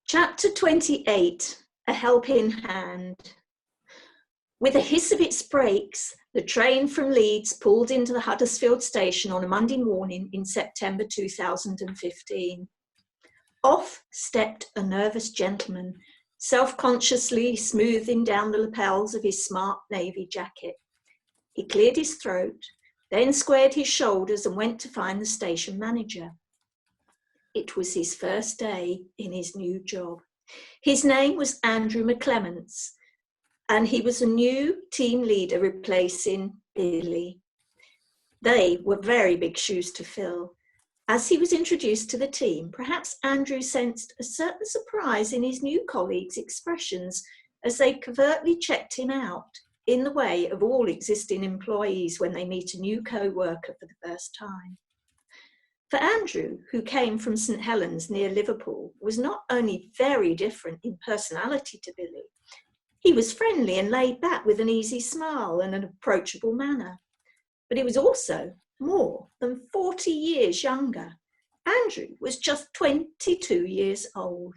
Chapter 28, A Helping Hand. With a hiss of its brakes, the train from Leeds pulled into the Huddersfield station on a Monday morning in September 2015. Off stepped a nervous gentleman, self-consciously smoothing down the lapels of his smart navy jacket. He cleared his throat, then squared his shoulders and went to find the station manager. It was his first day in his new job. His name was Andrew McClements, and he was a new team leader replacing Billy. They were very big shoes to fill. As he was introduced to the team, perhaps Andrew sensed a certain surprise in his new colleagues' expressions as they covertly checked him out, in the way of all existing employees when they meet a new co-worker for the first time. For Andrew, who came from St Helens near Liverpool, was not only very different in personality to Billy, he was friendly and laid back with an easy smile and an approachable manner. But he was also more than 40 years younger. Andrew was just 22 years old.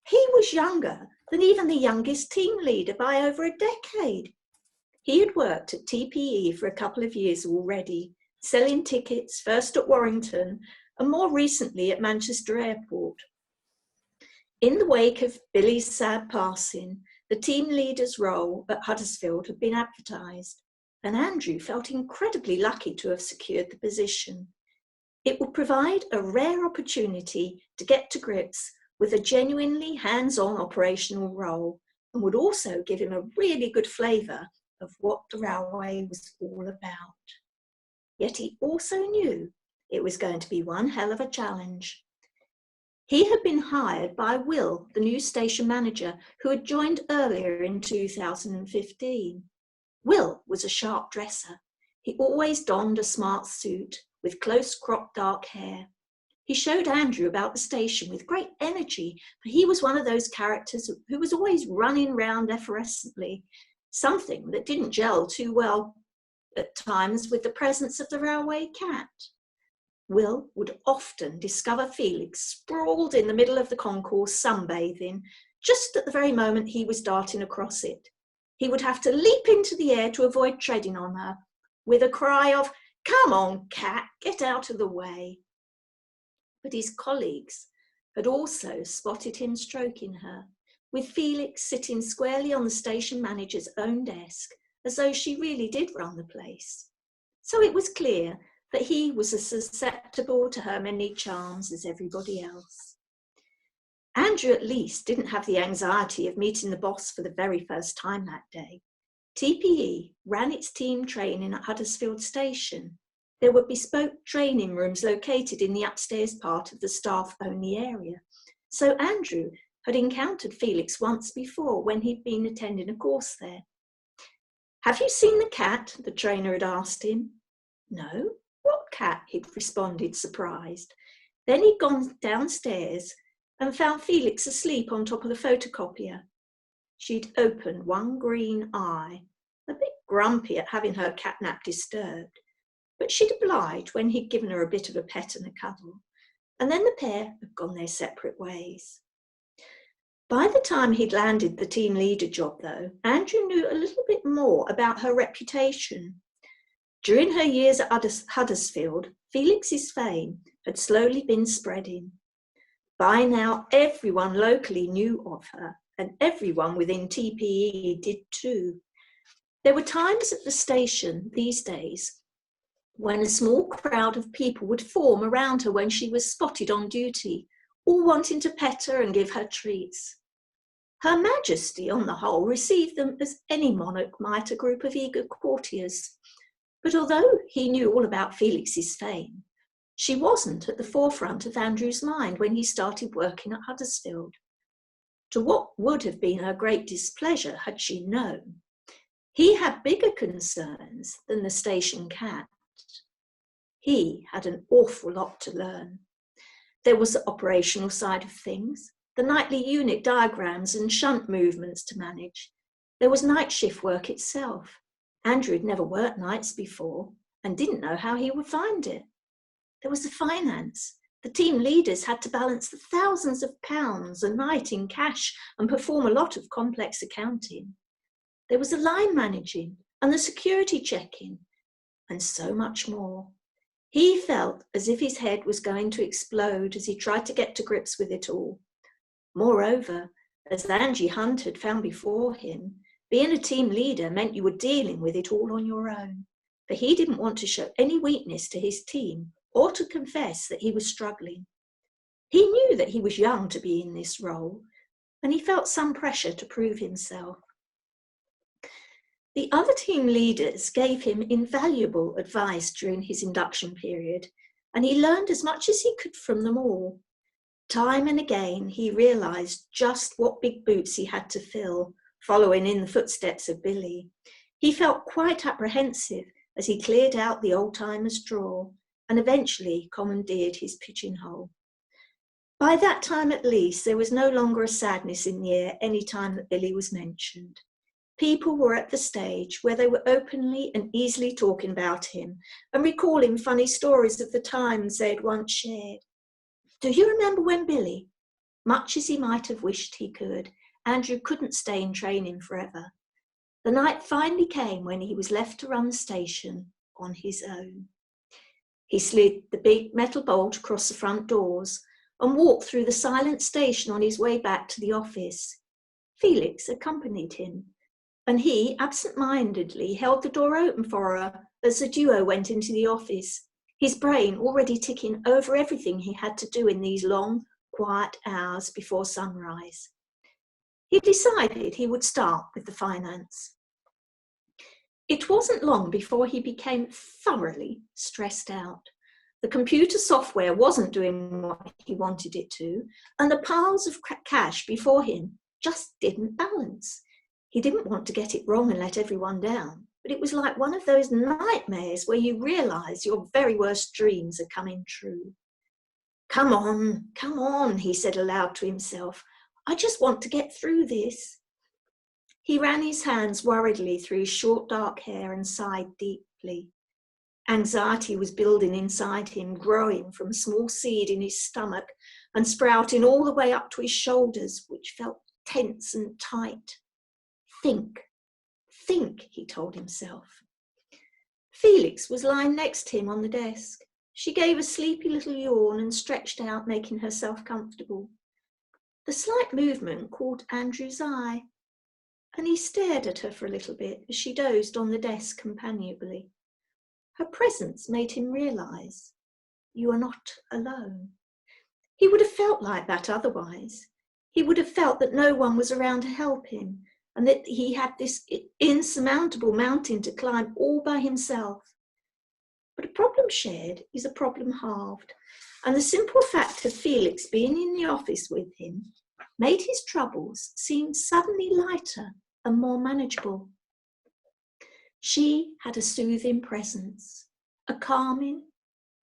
He was younger than even the youngest team leader by over a decade. He had worked at TPE for a couple of years already, selling tickets, first at Warrington and more recently at Manchester Airport. In the wake of Billy's sad passing, the team leader's role at Huddersfield had been advertised, and Andrew felt incredibly lucky to have secured the position. It would provide a rare opportunity to get to grips with a genuinely hands-on operational role and would also give him a really good flavour of what the railway was all about. Yet he also knew it was going to be one hell of a challenge. He had been hired by Will, the new station manager, who had joined earlier in 2015. Will was a sharp dresser. He always donned a smart suit with close cropped dark hair. He showed Andrew about the station with great energy, for he was one of those characters who was always running round effervescently, something that didn't gel too well at times with the presence of the railway cat. Will would often discover Felix sprawled in the middle of the concourse sunbathing, just at the very moment he was darting across it. He would have to leap into the air to avoid treading on her, with a cry of, "Come on, cat, get out of the way." But his colleagues had also spotted him stroking her, with Felix sitting squarely on the station manager's own desk, as though she really did run the place. So it was clear that he was as susceptible to her many charms as everybody else. Andrew at least didn't have the anxiety of meeting the boss for the very first time that day. TPE ran its team training at Huddersfield Station. There were bespoke training rooms located in the upstairs part of the staff-only area. So Andrew had encountered Felix once before when he'd been attending a course there. "Have you seen the cat?" the trainer had asked him. "No, what cat?" he'd responded, surprised. Then he'd gone downstairs and found Felix asleep on top of the photocopier. She'd opened one green eye, a bit grumpy at having her catnap disturbed, but she'd obliged when he'd given her a bit of a pet and a cuddle, and then the pair had gone their separate ways. By the time he'd landed the team leader job, though, Andrew knew a little bit more about her reputation. During her years at Huddersfield, Felix's fame had slowly been spreading. By now, everyone locally knew of her, and everyone within TPE did too. There were times at the station these days when a small crowd of people would form around her when she was spotted on duty, all wanting to pet her and give her treats. Her Majesty, on the whole, received them as any monarch might a group of eager courtiers. But although he knew all about Felix's fame, she wasn't at the forefront of Andrew's mind when he started working at Huddersfield. To what would have been her great displeasure had she known, he had bigger concerns than the station cat. He had an awful lot to learn. There was the operational side of things, the nightly unit diagrams and shunt movements to manage. There was night shift work itself. Andrew had never worked nights before and didn't know how he would find it. There was the finance, The team leaders had to balance the thousands of pounds a night in cash and perform a lot of complex accounting. There was the line managing and the security checking, and so much more. He felt as if his head was going to explode as he tried to get to grips with it all. Moreover, as Angie Hunt had found before him, being a team leader meant you were dealing with it all on your own, for he didn't want to show any weakness to his team or to confess that he was struggling. He knew that he was young to be in this role, and he felt some pressure to prove himself. The other team leaders gave him invaluable advice during his induction period, and he learned as much as he could from them all. Time and again, he realised just what big boots he had to fill, following in the footsteps of Billy. He felt quite apprehensive as he cleared out the old-timer's drawer and eventually commandeered his pigeonhole. By that time at least, there was no longer a sadness in the air any time that Billy was mentioned. People were at the stage where they were openly and easily talking about him and recalling funny stories of the times they had once shared. Do you remember when Billy, much as he might have wished he could, Andrew couldn't stay in training forever? The night finally came when he was left to run the station on his own. He slid the big metal bolt across the front doors and walked through the silent station on his way back to the office. Felix accompanied him, and he absent-mindedly held the door open for her as the duo went into the office, his brain already ticking over everything he had to do in these long, quiet hours before sunrise. He decided he would start with the finance. It wasn't long before he became thoroughly stressed out. The computer software wasn't doing what he wanted it to, and the piles of cash before him just didn't balance. He didn't want to get it wrong and let everyone down, but it was like one of those nightmares where you realise your very worst dreams are coming true. Come on, he said aloud to himself. I just want to get through this. He ran his hands worriedly through his short dark hair and sighed deeply. Anxiety was building inside him, growing from a small seed in his stomach and sprouting all the way up to his shoulders, which felt tense and tight. Think, he told himself. Felix was lying next to him on the desk. She gave a sleepy little yawn and stretched out, making herself comfortable. The slight movement caught Andrew's eye, and he stared at her for a little bit as she dozed on the desk companionably. Her presence made him realise, you are not alone. He would have felt like that otherwise. He would have felt that no one was around to help him, and that he had this insurmountable mountain to climb all by himself. But a problem shared is a problem halved, and the simple fact of Felix being in the office with him made his troubles seem suddenly lighter and more manageable. She had a soothing presence, a calming,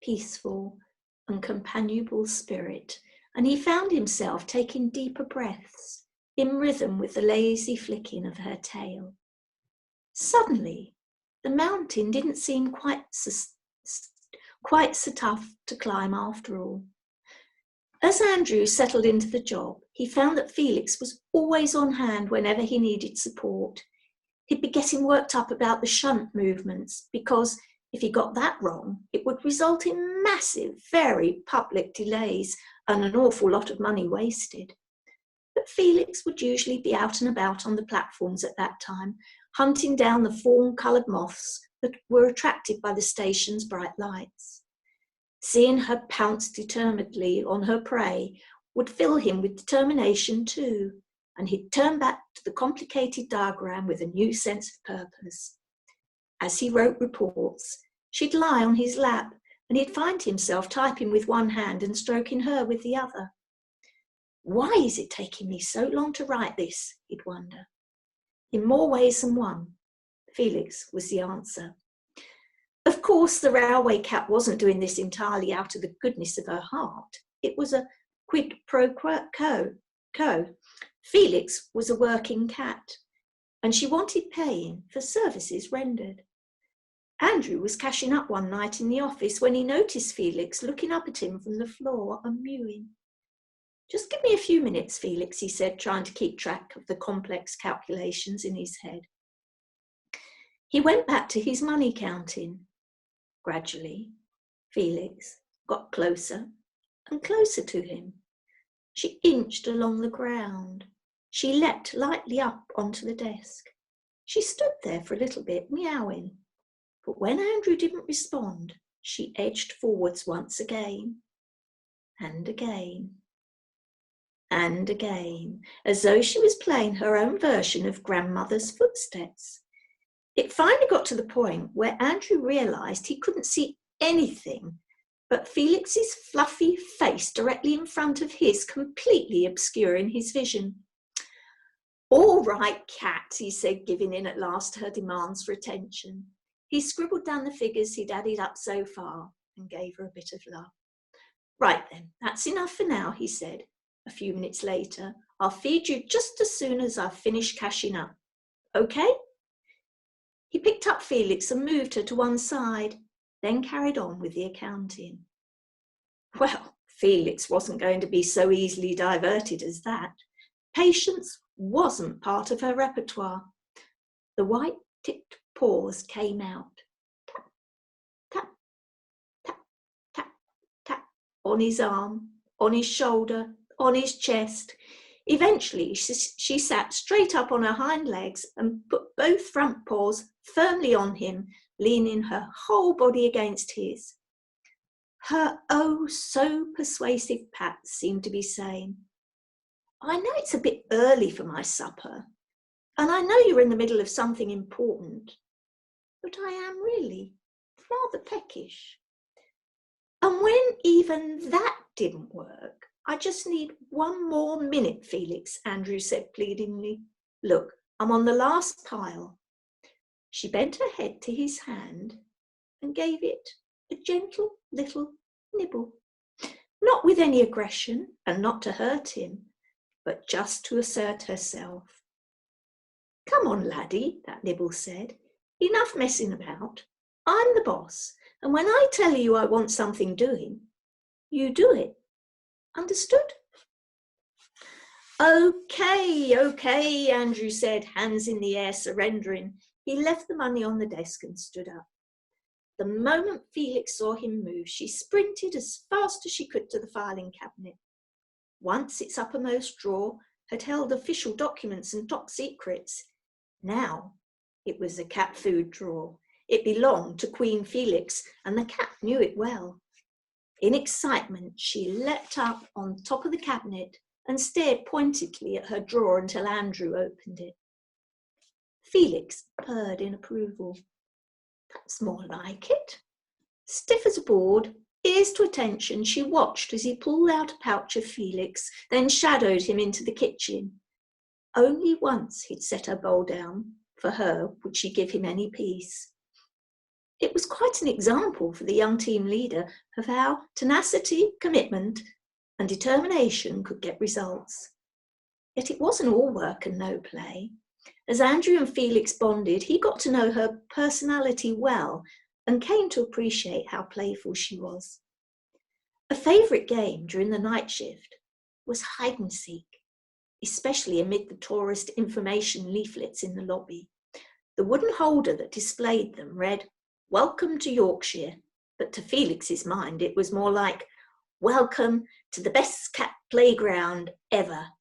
peaceful, and companionable spirit, and he found himself taking deeper breaths in rhythm with the lazy flicking of her tail. Suddenly, the mountain didn't seem quite so tough to climb after all. As Andrew settled into the job, he found that Felix was always on hand whenever he needed support. He'd be getting worked up about the shunt movements because if he got that wrong, it would result in massive, very public delays and an awful lot of money wasted. But Felix would usually be out and about on the platforms at that time, hunting down the fawn-coloured moths that were attracted by the station's bright lights. Seeing her pounce determinedly on her prey would fill him with determination too, and he'd turn back to the complicated diagram with a new sense of purpose. As he wrote reports, she'd lie on his lap, and he'd find himself typing with one hand and stroking her with the other. Why is it taking me so long to write this? He'd wonder. In more ways than one, Felix was the answer. Of course, the railway cat wasn't doing this entirely out of the goodness of her heart. It was a quid pro quo. Felix was a working cat, and she wanted paying for services rendered. Andrew was cashing up one night in the office when he noticed Felix looking up at him from the floor and mewing. "Just give me a few minutes, Felix," he said, trying to keep track of the complex calculations in his head. He went back to his money counting. Gradually, Felix got closer and closer to him. She inched along the ground. She leapt lightly up onto the desk. She stood there for a little bit, meowing. But when Andrew didn't respond, she edged forwards once again, and again, and again, as though she was playing her own version of Grandmother's Footsteps. It finally got to the point where Andrew realised he couldn't see anything but Felix's fluffy face directly in front of his, completely obscuring his vision. "All right, cat," he said, giving in at last to her demands for attention. He scribbled down the figures he'd added up so far and gave her a bit of love. "Right then, that's enough for now," he said. A few minutes later, "I'll feed you just as soon as I've finished cashing up. Okay?" He picked up Felix and moved her to one side, then carried on with the accounting. Well, Felix wasn't going to be so easily diverted as that. Patience wasn't part of her repertoire. The white-tipped paws came out. Tap, tap, tap, tap, tap, on his arm, on his shoulder, on his chest. Eventually, she sat straight up on her hind legs and put both front paws firmly on him, leaning her whole body against his. Her oh so persuasive pats seemed to be saying, "I know it's a bit early for my supper, and I know you're in the middle of something important, but I am really rather peckish. And when even that didn't work, I just need one more minute, Felix," Andrew said pleadingly. "Look, I'm on the last pile." She bent her head to his hand and gave it a gentle little nibble, not with any aggression and not to hurt him, but just to assert herself. "Come on, laddie," that nibble said. "Enough messing about. I'm the boss, and when I tell you I want something doing, you do it. Understood?" Okay, Andrew said, hands in the air, surrendering. He left the money on the desk and stood up. The moment Felix saw him move, she sprinted as fast as she could to the filing cabinet. Once its uppermost drawer had held official documents and top secrets. Now it was a cat food drawer. It belonged to Queen Felix, and the cat knew it well. In excitement, she leapt up on top of the cabinet and stared pointedly at her drawer until Andrew opened it. Felix purred in approval. "That's more like it." Stiff as a board, ears to attention, she watched as he pulled out a pouch of Felix, then shadowed him into the kitchen. Only once he'd set her bowl down. For her, would she give him any peace? It was quite an example for the young team leader of how tenacity, commitment, and determination could get results. Yet it wasn't all work and no play. As Andrew and Felix bonded, he got to know her personality well and came to appreciate how playful she was. A favourite game during the night shift was hide and seek, especially amid the tourist information leaflets in the lobby. The wooden holder that displayed them read, "Welcome to Yorkshire," but to Felix's mind it was more like, "Welcome to the best cat playground ever."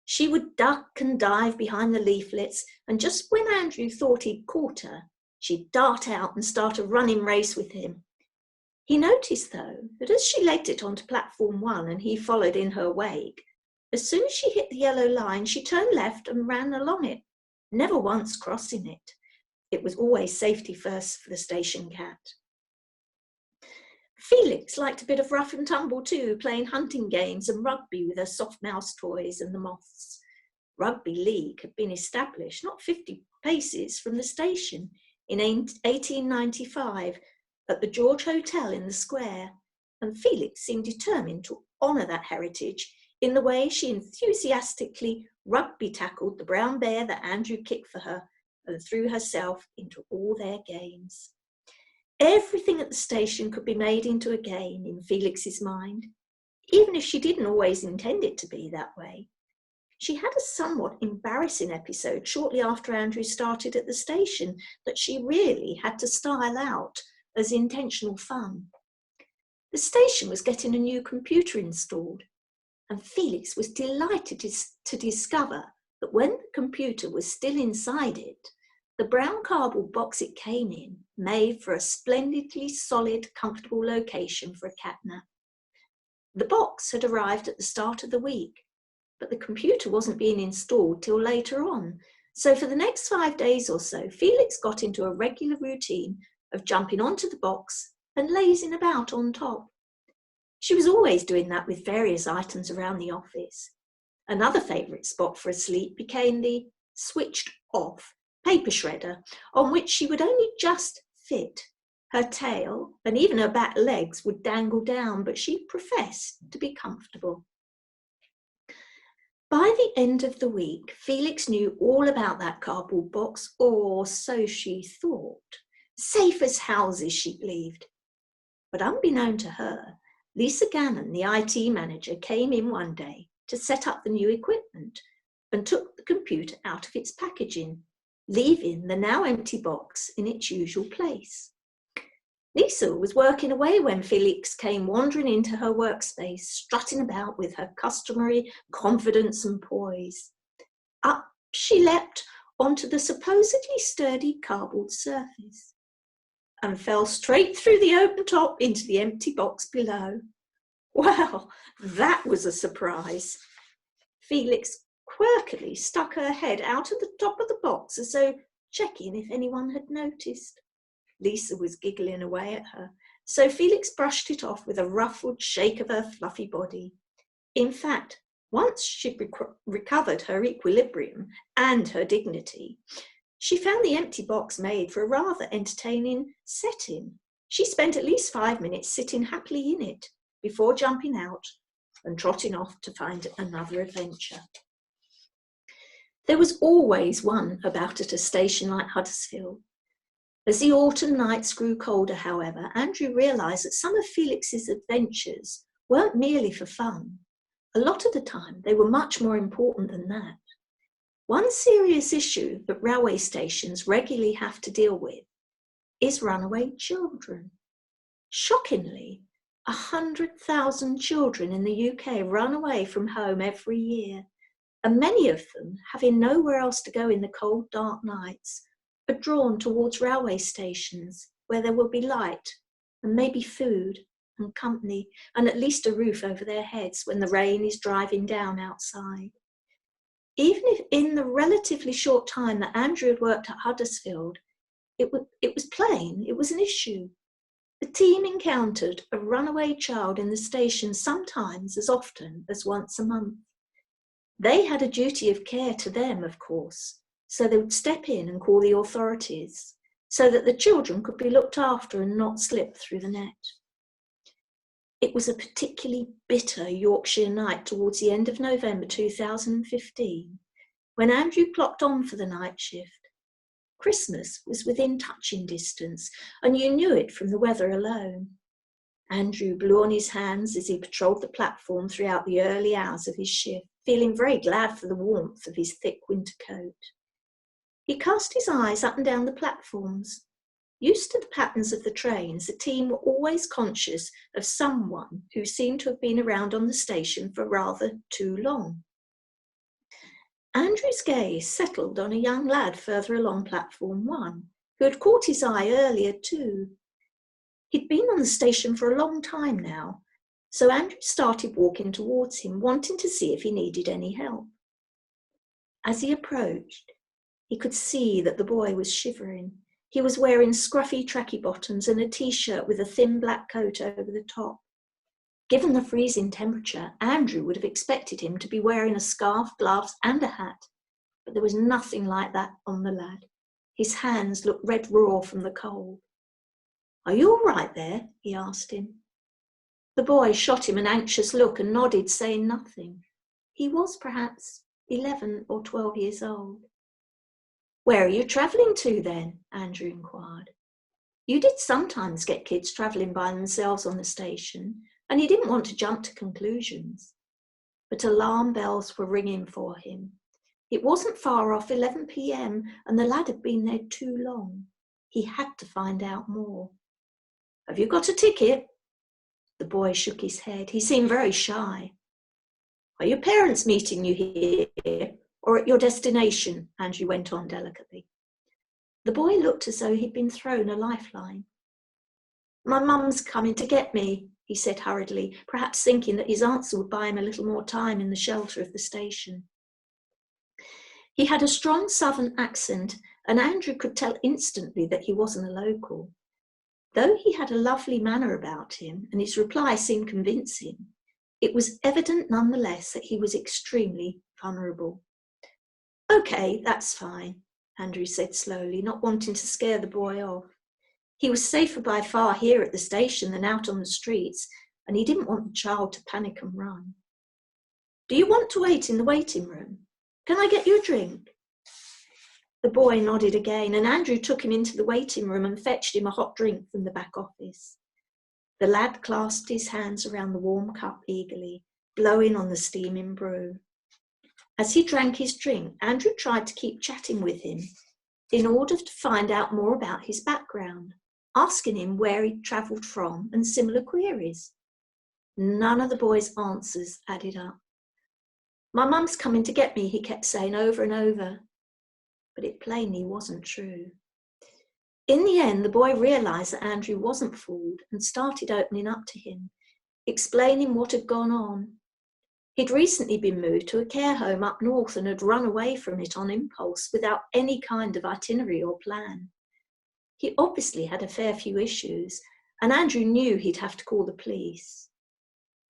She would duck and dive behind the leaflets, and just when Andrew thought he'd caught her, she'd dart out and start a running race with him. He noticed, though, that as she legged it onto platform 1 and he followed in her wake, as soon as she hit the yellow line, she turned left and ran along it, never once crossing it. It was always safety first for the station cat. Felix liked a bit of rough and tumble too, playing hunting games and rugby with her soft mouse toys and the moths. Rugby league had been established not 50 paces from the station in 1895 at the George Hotel in the square, and Felix seemed determined to honour that heritage in the way she enthusiastically rugby tackled the brown bear that Andrew kicked for her and threw herself into all their games. Everything at the station could be made into a game in Felix's mind, even if she didn't always intend it to be that way. She had a somewhat embarrassing episode shortly after Andrew started at the station that she really had to style out as intentional fun. The station was getting a new computer installed, and Felix was delighted to discover that when the computer was still inside it, the brown cardboard box it came in made for a splendidly solid, comfortable location for a catnap. The box had arrived at the start of the week, but the computer wasn't being installed till later on. So for the next 5 days or so, Felix got into a regular routine of jumping onto the box and lazing about on top. She was always doing that with various items around the office. Another favourite spot for a sleep became the switched off paper shredder, on which she would only just fit. Her tail and even her back legs would dangle down, but she professed to be comfortable. By the end of the week, Felix knew all about that cardboard box, or so she thought. Safe as houses, she believed. But unbeknown to her, Lisa Gannon, the IT manager, came in one day to set up the new equipment and took the computer out of its packaging, leaving the now empty box in its usual place. Lisa was working away when Felix came wandering into her workspace, strutting about with her customary confidence and poise. Up she leapt onto the supposedly sturdy cardboard surface and fell straight through the open top into the empty box below. Well, that was a surprise. Felix quirkily stuck her head out of the top of the box as though checking if anyone had noticed. Lisa was giggling away at her, so Felix brushed it off with a ruffled shake of her fluffy body. In fact, once she'd recovered her equilibrium and her dignity, she found the empty box made for a rather entertaining setting. She spent at least 5 minutes sitting happily in it before jumping out and trotting off to find another adventure. There was always one about at a station like Huddersfield. As the autumn nights grew colder, however, Andrew realised that some of Felix's adventures weren't merely for fun. A lot of the time, they were much more important than that. One serious issue that railway stations regularly have to deal with is runaway children. Shockingly, 100,000 children in the UK run away from home every year, and many of them, having nowhere else to go in the cold, dark nights, are drawn towards railway stations where there will be light and maybe food and company and at least a roof over their heads when the rain is driving down outside. Even if in the relatively short time that Andrew had worked at Huddersfield, it was plain it was an issue. The team encountered a runaway child in the station sometimes as often as once a month. They had a duty of care to them, of course, so they would step in and call the authorities so that the children could be looked after and not slip through the net. It was a particularly bitter Yorkshire night towards the end of November 2015 when Andrew clocked on for the night shift. Christmas was within touching distance, and you knew it from the weather alone. Andrew blew on his hands as he patrolled the platform throughout the early hours of his shift, feeling very glad for the warmth of his thick winter coat. He cast his eyes up and down the platforms. Used to the patterns of the trains, the team were always conscious of someone who seemed to have been around on the station for rather too long. Andrew's gaze settled on a young lad further along platform 1, who had caught his eye earlier too. He'd been on the station for a long time now, so Andrew started walking towards him, wanting to see if he needed any help. As he approached, he could see that the boy was shivering. He was wearing scruffy tracky bottoms and a t-shirt with a thin black coat over the top. Given the freezing temperature, Andrew would have expected him to be wearing a scarf, gloves and a hat, but there was nothing like that on the lad. His hands looked red raw from the cold. "Are you all right there?" he asked him. The boy shot him an anxious look and nodded, saying nothing. He was perhaps 11 or 12 years old. "Where are you travelling to then?" Andrew inquired. You did sometimes get kids travelling by themselves on the station, and he didn't want to jump to conclusions. But alarm bells were ringing for him. It wasn't far off 11 p.m, and the lad had been there too long. He had to find out more. Have you got a ticket? The boy shook his head. He seemed very shy. Are your parents meeting you here or at your destination? Andrew went on delicately. The boy looked as though he'd been thrown a lifeline. My mum's coming to get me, he said hurriedly, perhaps thinking that his answer would buy him a little more time in the shelter of the station. He had a strong southern accent, and Andrew could tell instantly that he wasn't a local. Though he had a lovely manner about him, and his reply seemed convincing, it was evident nonetheless that he was extremely vulnerable. Okay, that's fine, Andrew said slowly, not wanting to scare the boy off. He was safer by far here at the station than out on the streets, and he didn't want the child to panic and run. Do you want to wait in the waiting room? Can I get you a drink? The boy nodded again, and Andrew took him into the waiting room and fetched him a hot drink from the back office. The lad clasped his hands around the warm cup eagerly, blowing on the steaming brew. As he drank his drink, Andrew tried to keep chatting with him in order to find out more about his background, asking him where he'd travelled from and similar queries. None of the boy's answers added up. My mum's coming to get me, he kept saying over and over. But it plainly wasn't true. In the end, the boy realised that Andrew wasn't fooled and started opening up to him, explaining what had gone on. He'd recently been moved to a care home up north and had run away from it on impulse without any kind of itinerary or plan. He obviously had a fair few issues, and Andrew knew he'd have to call the police.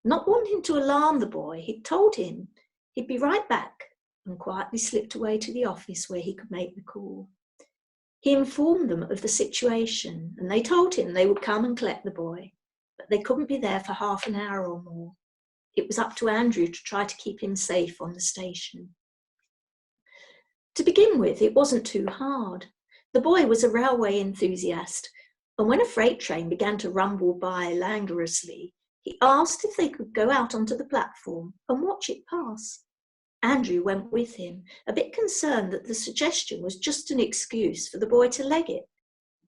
Not wanting to alarm the boy, he'd told him he'd be right back and quietly slipped away to the office where he could make the call. He informed them of the situation, and they told him they would come and collect the boy, but they couldn't be there for half an hour or more. It was up to Andrew to try to keep him safe on the station. To begin with, it wasn't too hard. The boy was a railway enthusiast, and when a freight train began to rumble by languorously, he asked if they could go out onto the platform and watch it pass. Andrew went with him, a bit concerned that the suggestion was just an excuse for the boy to leg it.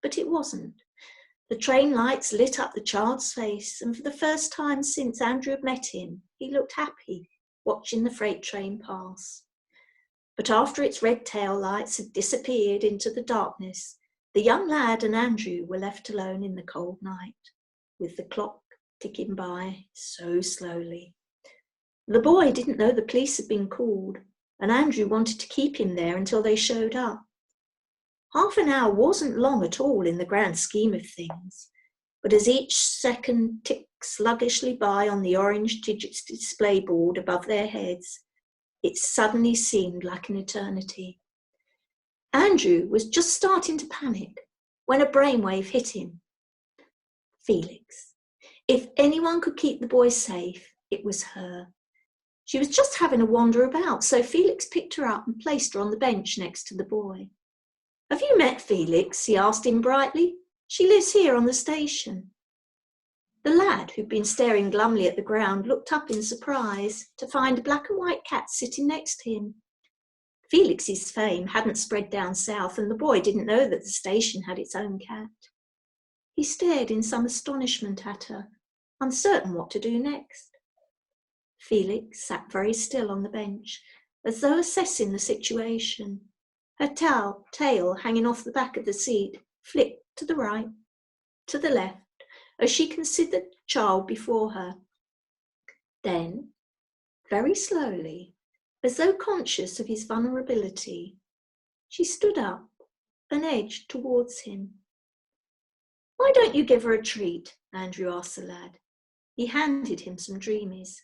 But it wasn't. The train lights lit up the child's face, and for the first time since Andrew had met him, he looked happy, watching the freight train pass. But after its red tail lights had disappeared into the darkness, the young lad and Andrew were left alone in the cold night, with the clock ticking by so slowly. The boy didn't know the police had been called, and Andrew wanted to keep him there until they showed up. Half an hour wasn't long at all in the grand scheme of things, but as each second ticked sluggishly by on the orange digits display board above their heads, it suddenly seemed like an eternity. Andrew was just starting to panic when a brainwave hit him. Felix. If anyone could keep the boy safe, it was her. She was just having a wander about, so Felix picked her up and placed her on the bench next to the boy. Have you met Felix? He asked him brightly. She lives here on the station. The lad, who'd been staring glumly at the ground, looked up in surprise to find a black and white cat sitting next to him. Felix's fame hadn't spread down south, and the boy didn't know that the station had its own cat. He stared in some astonishment at her, uncertain what to do next. Felix sat very still on the bench, as though assessing the situation. Her tail hanging off the back of the seat, flicked to the right, to the left, as she considered the child before her. Then, very slowly, as though conscious of his vulnerability, she stood up and edged towards him. Why don't you give her a treat? Andrew asked the lad. He handed him some dreamies.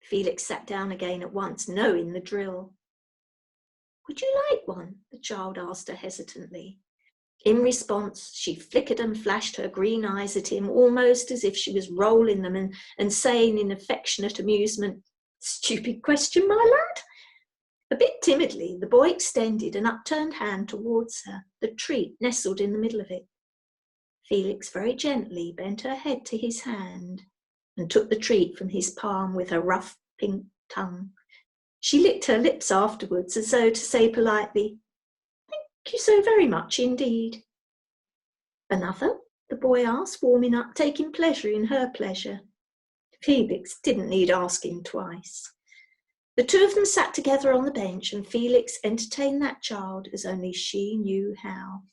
Felix sat down again at once, knowing the drill. Would you like one? The child asked her hesitantly. In response, she flickered and flashed her green eyes at him, almost as if she was rolling them and saying in affectionate amusement, Stupid question, my lad. A bit timidly, the boy extended an upturned hand towards her, the treat nestled in the middle of it. Felix very gently bent her head to his hand and took the treat from his palm with her rough pink tongue. She licked her lips afterwards as though to say politely, "Thank you so very much indeed." "Another?" the boy asked, warming up, taking pleasure in her pleasure. Felix didn't need asking twice. The two of them sat together on the bench, and Felix entertained that child as only she knew how.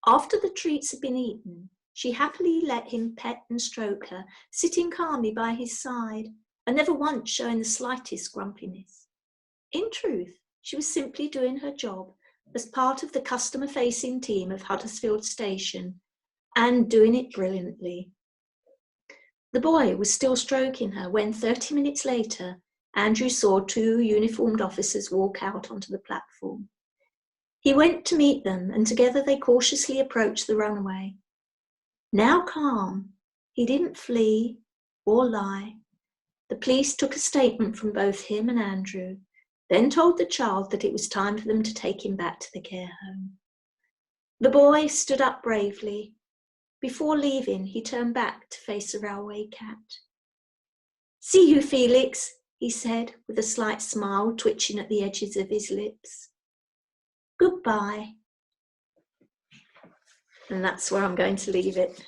After the treats had been eaten, she happily let him pet and stroke her, sitting calmly by his side, and never once showing the slightest grumpiness. In truth, she was simply doing her job as part of the customer-facing team of Huddersfield Station, and doing it brilliantly. The boy was still stroking her when 30 minutes later, Andrew saw two uniformed officers walk out onto the platform. He went to meet them, and together they cautiously approached the runaway. Now calm, he didn't flee or lie. The police took a statement from both him and Andrew, then told the child that it was time for them to take him back to the care home. The boy stood up bravely. Before leaving, he turned back to face the railway cat. "See you, Felix," he said, with a slight smile twitching at the edges of his lips. "Goodbye." And that's where I'm going to leave it.